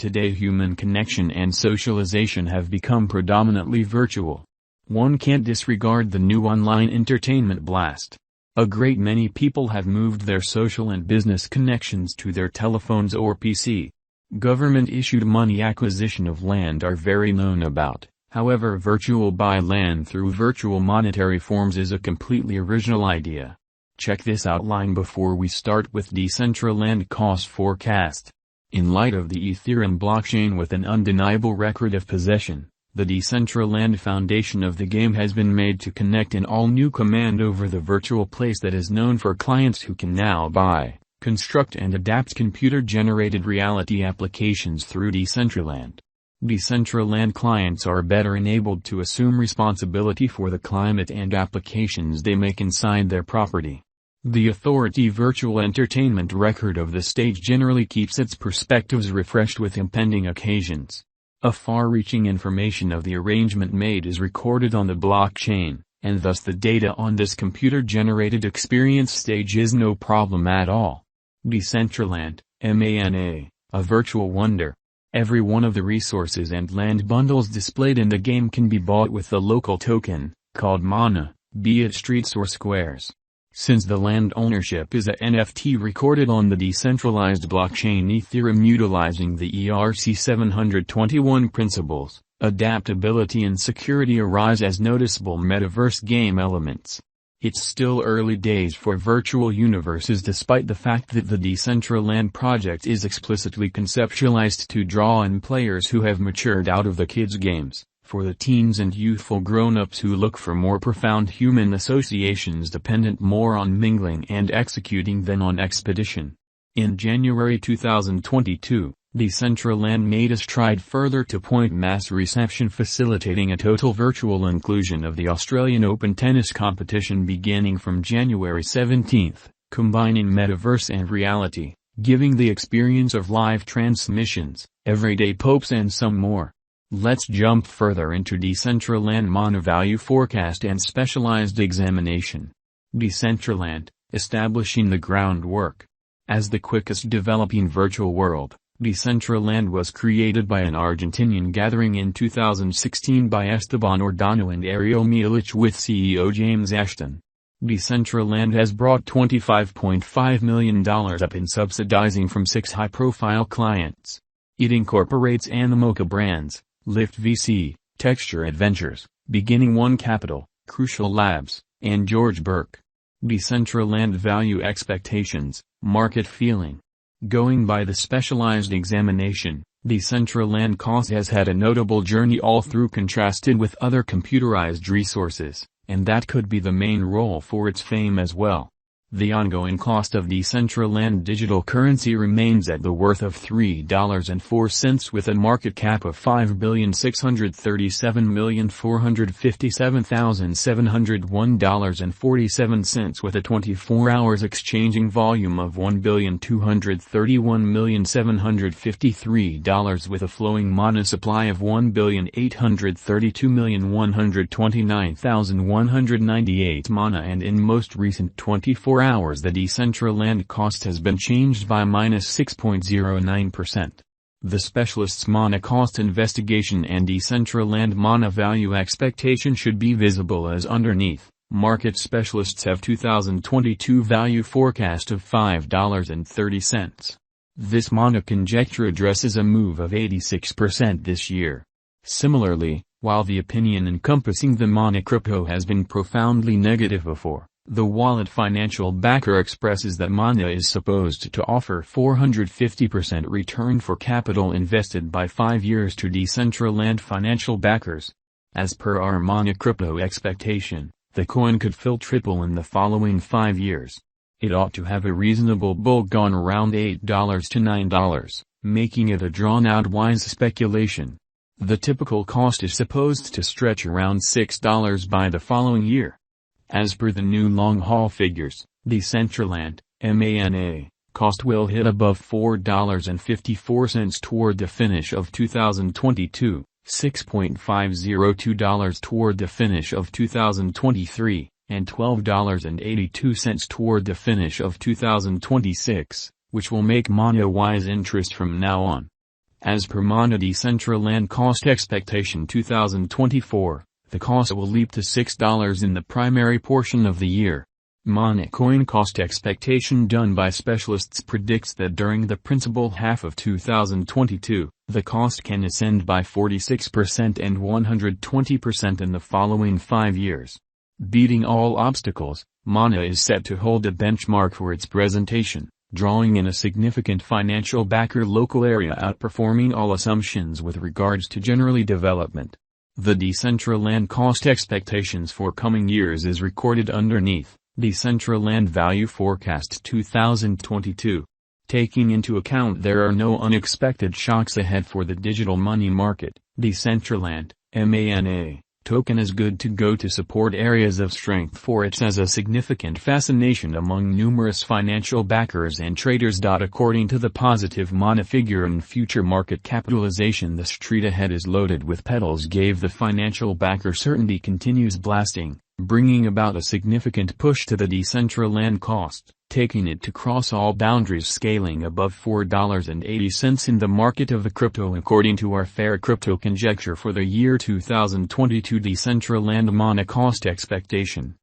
Today human connection and socialization have become predominantly virtual. One can't disregard the new online entertainment blast. A great many people have moved their social and business connections to their telephones or PC. Government-issued money acquisition of land are very known about. However, virtual buy land through virtual monetary forms is a completely original idea. Check this outline before we start with Decentraland cost forecast. In light of the Ethereum blockchain with an undeniable record of possession, the Decentraland foundation of the game has been made to connect an all-new command over the virtual place that is known for clients who can now buy, construct and adapt computer-generated reality applications through Decentraland. Decentraland clients are better enabled to assume responsibility for the climate and applications they make inside their property. The Authority virtual entertainment record of the stage generally keeps its perspectives refreshed with impending occasions. A far-reaching information of the arrangement made is recorded on the blockchain, and thus the data on this computer-generated experience stage is no problem at all. Decentraland, MANA, a virtual wonder. Every one of the resources and land bundles displayed in the game can be bought with the local token, called mana, be it streets or squares. Since the land ownership is a NFT recorded on the decentralized blockchain Ethereum utilizing the ERC-721 principles, adaptability and security arise as noticeable metaverse game elements. It's still early days for virtual universes despite the fact that the Decentraland project is explicitly conceptualized to draw in players who have matured out of the kids' games, for the teens and youthful grown-ups who look for more profound human associations dependent more on mingling and executing than on expedition. In January 2022, Decentraland made a stride further to point mass reception facilitating a total virtual inclusion of the Australian Open tennis competition beginning from January 17, combining metaverse and reality, giving the experience of live transmissions, everyday popes and some more. Let's jump further into Decentraland mana value forecast and specialized examination. Decentraland, establishing the groundwork. As the quickest developing virtual world, Decentraland was created by an Argentinian gathering in 2016 by Esteban Ordano and Ariel Mielich with CEO James Ashton. Decentraland has brought $25.5 million up in subsidizing from 6 high-profile clients. It incorporates Animoca Brands, Lyft VC, Texture Adventures, Beginning One Capital, Crucial Labs, and George Burke. Decentraland value expectations, market feeling. Going by the specialized examination, Decentraland cost has had a notable journey all through contrasted with other computerized resources, and that could be the main role for its fame as well. The ongoing cost of Decentraland digital currency remains at the worth of $3.04 with a market cap of $5,637,457,701.47 with a 24 hours exchanging volume of $1,231,753 with a flowing mana supply of $1,832,129,198 mana, and in most recent 24 hours the Decentraland cost has been changed by -6.09%. The specialist's mana cost investigation and Decentraland mana value expectation should be visible as underneath. Market specialists have 2022 value forecast of $5.30. This mana conjecture addresses a move of 86% this year. Similarly, while the opinion encompassing the mana crypto has been profoundly negative before, the wallet financial backer expresses that mana is supposed to offer 450% return for capital invested by 5 years to Decentraland financial backers. As per our mana crypto expectation, the coin could triple in the following 5 years. It ought to have a reasonable bulk on around $8 to $9, making it a drawn-out wise speculation. The typical cost is supposed to stretch around $6 by the following year. As per the new long-haul figures, Decentraland, MANA, cost will hit above $4.54 toward the finish of 2022, $6.502 toward the finish of 2023, and $12.82 toward the finish of 2026, which will make mana-wise interest from now on. As per Mana Decentraland Cost Expectation 2024, the cost will leap to $6 in the primary portion of the year. Mana coin cost expectation done by specialists predicts that during the principal half of 2022, the cost can ascend by 46% and 120% in the following 5 years. Beating all obstacles, Mana is set to hold a benchmark for its presentation, drawing in a significant financial backer local area outperforming all assumptions with regards to generally development. The Decentraland cost expectations for coming years is recorded underneath. Decentraland Value Forecast 2022. Taking into account there are no unexpected shocks ahead for the digital money market, Decentraland, MANA, token is good to go to support areas of strength for it has a significant fascination among numerous financial backers and traders. According to the positive Mana figure and future market capitalization, the street ahead is loaded with pedals gave the financial backer certainty continues blasting, bringing about a significant push to the Decentraland cost, taking it to cross all boundaries scaling above $4.80 in the market of the crypto according to our fair crypto conjecture for the year 2022 Decentraland Mana cost expectation.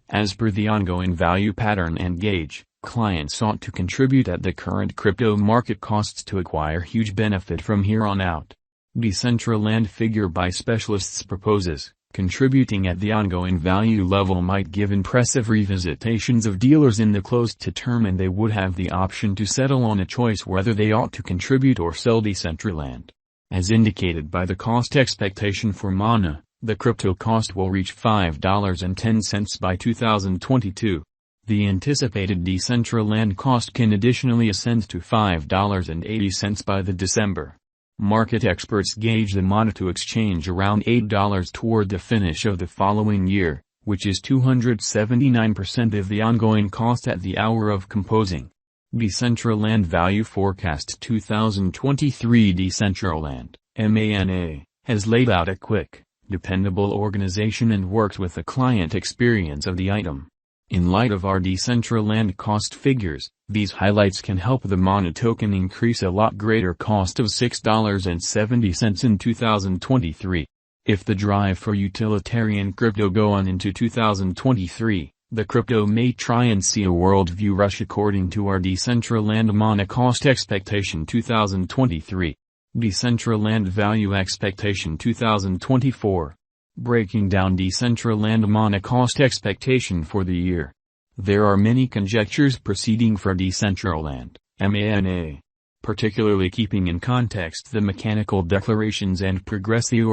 As per the ongoing value pattern and gauge, clients sought to contribute at the current crypto market costs to acquire huge benefit from here on out. Decentraland figure by specialists proposes, contributing at the ongoing value level might give impressive revisitations of dealers in the closed to term and they would have the option to settle on a choice whether they ought to contribute or sell Decentraland. As indicated by the cost expectation for Mana, the crypto cost will reach $5.10 by 2022. The anticipated Decentraland cost can additionally ascend to $5.80 by the December. Market experts gauge the Mana to exchange around $8 toward the finish of the following year, which is 279% of the ongoing cost at the hour of composing. Decentraland Value Forecast 2023 Decentraland, MANA, has laid out a quick, dependable organization and worked with the client experience of the item. In light of our Decentraland cost figures, these highlights can help the Mana token increase a lot greater cost of $6.70 in 2023. If the drive for utilitarian crypto go on into 2023, the crypto may try and see a worldview rush according to our Decentraland Mana cost expectation 2023. Decentraland Value Expectation 2024. Breaking down Decentraland Mana cost expectation for the year. There are many conjectures proceeding for Decentraland, MANA. Particularly keeping in context the mechanical declarations and progressive